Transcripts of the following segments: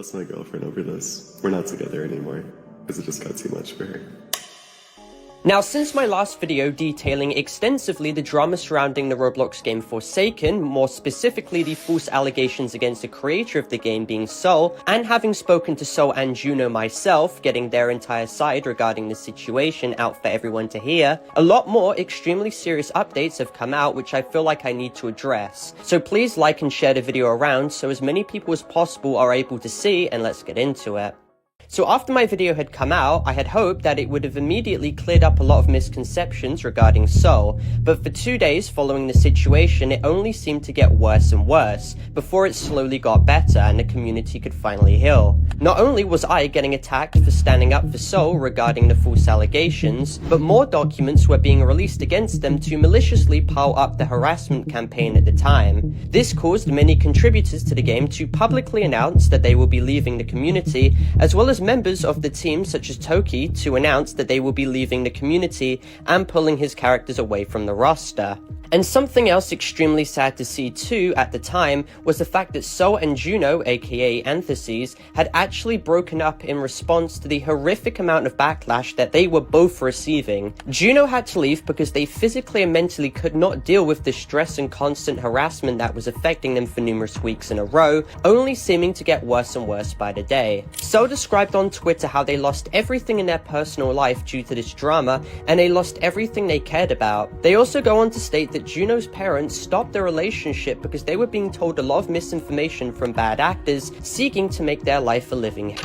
lost my girlfriend over this. We're not together anymore, because it just got too much for her. Now, since my last video detailing extensively the drama surrounding the Roblox game Forsaken, more specifically the false allegations against the creator of the game being Sol, and having spoken to Sol and Juno myself, getting their entire side regarding the situation out for everyone to hear, a lot more extremely serious updates have come out which I feel like I need to address. So please like and share the video around so as many people as possible are able to see, and let's get into it. So after my video had come out, I had hoped that it would have immediately cleared up a lot of misconceptions regarding Sol, but for 2 days following the situation it only seemed to get worse and worse, before it slowly got better and the community could finally heal. Not only was I getting attacked for standing up for Sol regarding the false allegations, but more documents were being released against them to maliciously pile up the harassment campaign at the time. This caused many contributors to the game to publicly announce that they will be leaving the community, as well as members of the team such as Toki to announce that they will be leaving the community and pulling his characters away from the roster. And something else extremely sad to see too at the time was the fact that Sol and Juno, aka Antitheses, had actually broken up in response to the horrific amount of backlash that they were both receiving. Juno had to leave because they physically and mentally could not deal with the stress and constant harassment that was affecting them for numerous weeks in a row, only seeming to get worse and worse by the day. Sol described on Twitter how they lost everything in their personal life due to this drama, and they lost everything they cared about. They also go on to state that Juno's parents stopped their relationship because they were being told a lot of misinformation from bad actors seeking to make their life a living.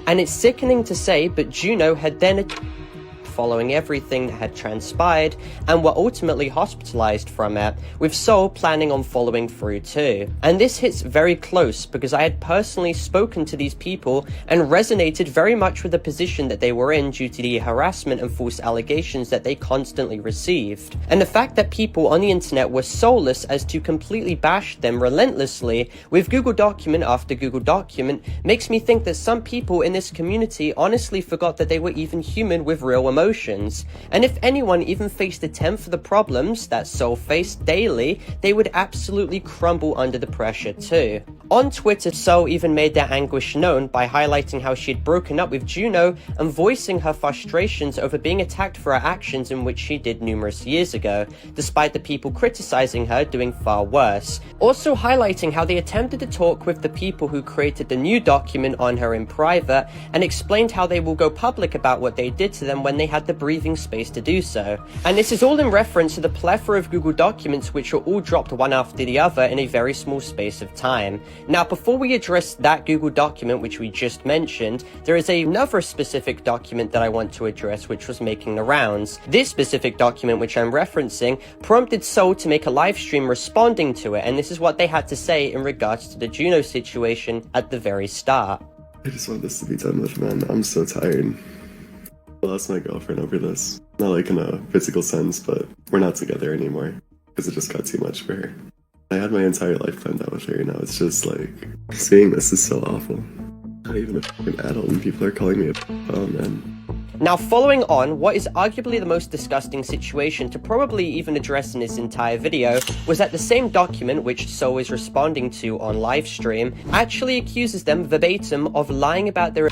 And it's sickening to say, but Juno had then following everything that had transpired and were ultimately hospitalized from it, with Sol planning on following through too. And this hits very close because I had personally spoken to these people and resonated very much with the position that they were in due to the harassment and false allegations that they constantly received. And the fact that people on the internet were soulless as to completely bash them relentlessly with Google document after Google document makes me think that some people in this community honestly forgot that they were even human with real emotions. And if anyone even faced a tenth of the problems that Sol faced daily, they would absolutely crumble under the pressure too. On Twitter, Sol even made their anguish known by highlighting how she had broken up with Juno and voicing her frustrations over being attacked for her actions in which she did numerous years ago, despite the people criticizing her doing far worse. Also highlighting how they attempted to talk with the people who created the new document on her in private and explained how they will go public about what they did to them when they had the breathing space to do so. And this is all in reference to the plethora of Google documents which were all dropped one after the other in a very small space of time. Now, before we address that Google document which we just mentioned, there is another specific document that I want to address which was making the rounds. This specific document which I'm referencing prompted Sol to make a live stream responding to it, and this is what they had to say in regards to the Juno situation at the very start. I just want this to be done with, man. I'm so tired. I lost my girlfriend over this. Not like in a physical sense, but we're not together anymore, because it just got too much for her. I had my entire life planned out with her, and now it's just like, seeing this is so awful. Not even a fucking adult, and people are calling me a oh man. Now, following on, what is arguably the most disgusting situation to probably even address in this entire video was that the same document which Sol is responding to on livestream actually accuses them verbatim of lying about their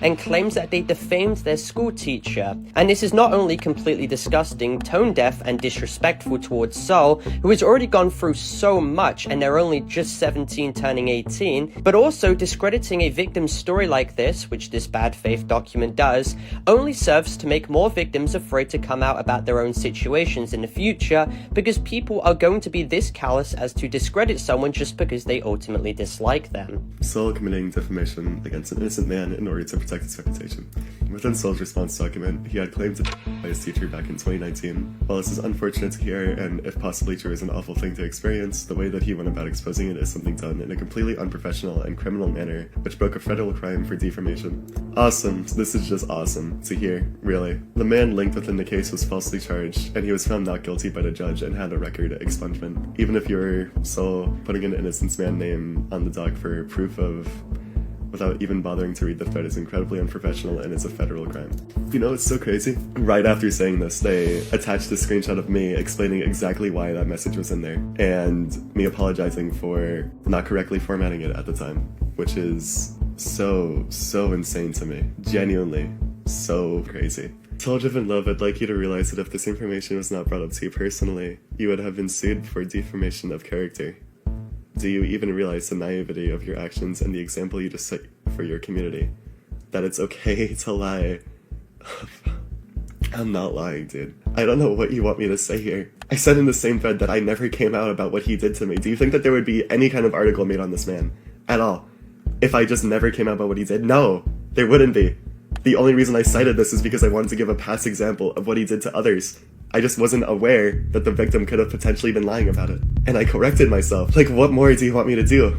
and claims that they defamed their school teacher. And this is not only completely disgusting, tone-deaf, and disrespectful towards Sol, who has already gone through so much and they're only just 17 turning 18, but also discrediting a victim's story like this, which this bad faith document does, only serves to make more victims afraid to come out about their own situations in the future, because people are going to be this callous as to discredit someone just because they ultimately dislike them. Sol committing defamation against an innocent man in order to protect his reputation. Within Sol's response document, he had claimed to by his teacher back in 2019. While this is unfortunate to hear, and if possibly true is an awful thing to experience, the way that he went about exposing it is something done in a completely unprofessional and criminal manner, which broke a federal crime for defamation. Awesome. This is just awesome to hear, really. The man linked within the case was falsely charged, and he was found not guilty by the judge and had a record expungement. Even if you're Sol putting an innocent man name on the doc for proof of without even bothering to read the thread is incredibly unprofessional, and it's a federal crime. You know, it's so crazy. Right after saying this, they attached a screenshot of me explaining exactly why that message was in there, and me apologizing for not correctly formatting it at the time, which is so insane to me. Genuinely, so crazy. Soul-driven love, I'd like you to realize that if this information was not brought up to you personally, you would have been sued for defamation of character. Do you even realize the naivety of your actions and the example you just set for your community? That it's okay to lie. I'm not lying, dude. I don't know what you want me to say here. I said in the same thread that I never came out about what he did to me. Do you think that there would be any kind of article made on this man? At all? If I just never came out about what he did? No, there wouldn't be. The only reason I cited this is because I wanted to give a past example of what he did to others. I just wasn't aware that the victim could have potentially been lying about it. And I corrected myself. Like, what more do you want me to do?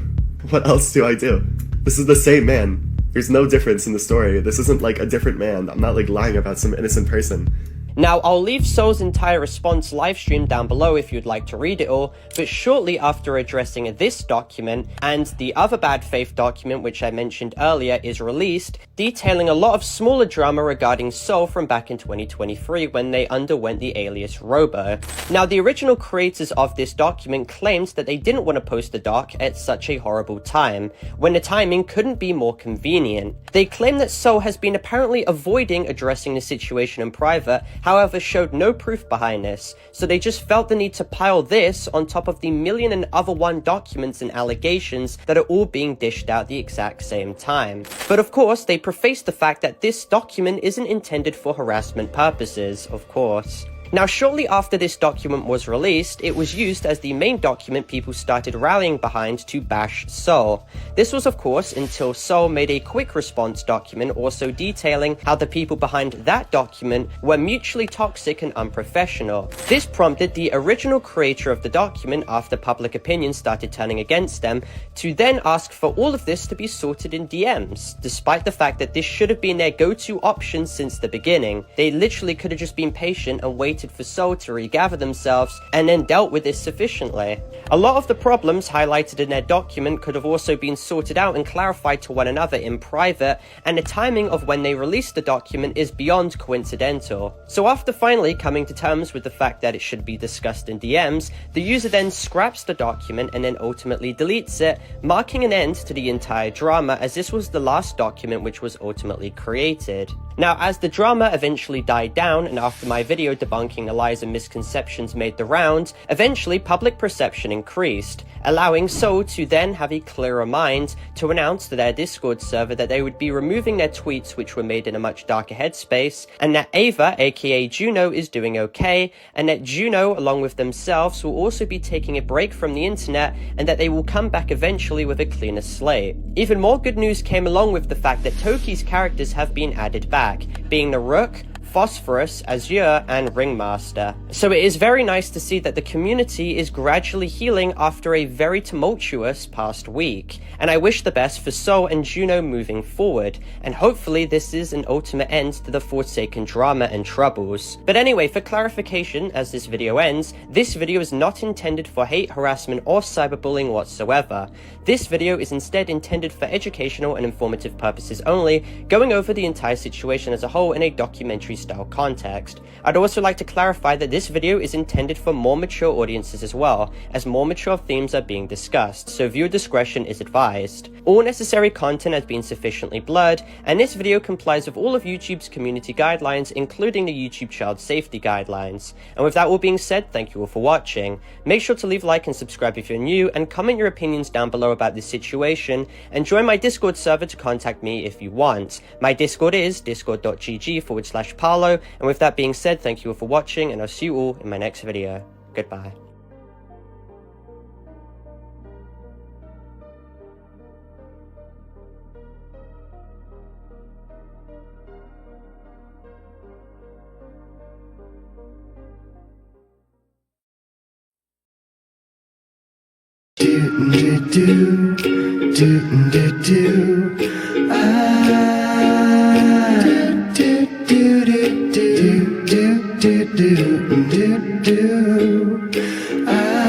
What else do I do? This is the same man. There's no difference in the story. This isn't like a different man. I'm not like lying about some innocent person. Now, I'll leave Soul's entire response livestream down below if you'd like to read it all, but shortly after addressing this document, and the other bad faith document which I mentioned earlier is released, detailing a lot of smaller drama regarding Soul from back in 2023 when they underwent the alias Robo. Now, the original creators of this document claimed that they didn't want to post the doc at such a horrible time, when the timing couldn't be more convenient. They claim that Soul has been apparently avoiding addressing the situation in private, however showed no proof behind this, so they just felt the need to pile this on top of the million and other one documents and allegations that are all being dished out at the exact same time. But of course, they prefaced the fact that this document isn't intended for harassment purposes, of course. Now, shortly after this document was released, it was used as the main document people started rallying behind to bash Soul. This was, of course, until Soul made a quick response document also detailing how the people behind that document were mutually toxic and unprofessional. This prompted the original creator of the document, after public opinion started turning against them, to then ask for all of this to be sorted in DMs, despite the fact that this should have been their go-to option since the beginning. They literally could have just been patient and waited for Soul to regather themselves and then dealt with this sufficiently. A lot of the problems highlighted in their document could have also been sorted out and clarified to one another in private, and the timing of when they released the document is beyond coincidental. So after finally coming to terms with the fact that it should be discussed in DMs, the user then scraps the document and then ultimately deletes it, marking an end to the entire drama, as this was the last document which was ultimately created. Now, as the drama eventually died down, and after my video debunking the lies and misconceptions made the round, eventually public perception increased, allowing Soul to then have a clearer mind to announce to their Discord server that they would be removing their tweets which were made in a much darker headspace, and that Ava, aka Juno, is doing okay, and that Juno, along with themselves, will also be taking a break from the internet, and that they will come back eventually with a cleaner slate. Even more good news came along with the fact that Toki's characters have been added back, being the Rook, Phosphorus, Azure, and Ringmaster. So it is very nice to see that the community is gradually healing after a very tumultuous past week, and I wish the best for Soul and Juno moving forward, and hopefully this is an ultimate end to the Forsaken drama and troubles. But anyway, for clarification, as this video ends, this video is not intended for hate, harassment, or cyberbullying whatsoever. This video is instead intended for educational and informative purposes only, going over the entire situation as a whole in a documentary style context. I'd also like to clarify that this video is intended for more mature audiences as well, as more mature themes are being discussed, so viewer discretion is advised. All necessary content has been sufficiently blurred, and this video complies with all of YouTube's community guidelines, including the YouTube Child Safety Guidelines. And with that all being said, thank you all for watching. Make sure to leave a like and subscribe if you're new, and comment your opinions down below about this situation, and join my Discord server to contact me if you want. My Discord is discord.gg/Parlo. And with that being said, thank you all for watching, and I'll see you all in my next video. Goodbye. I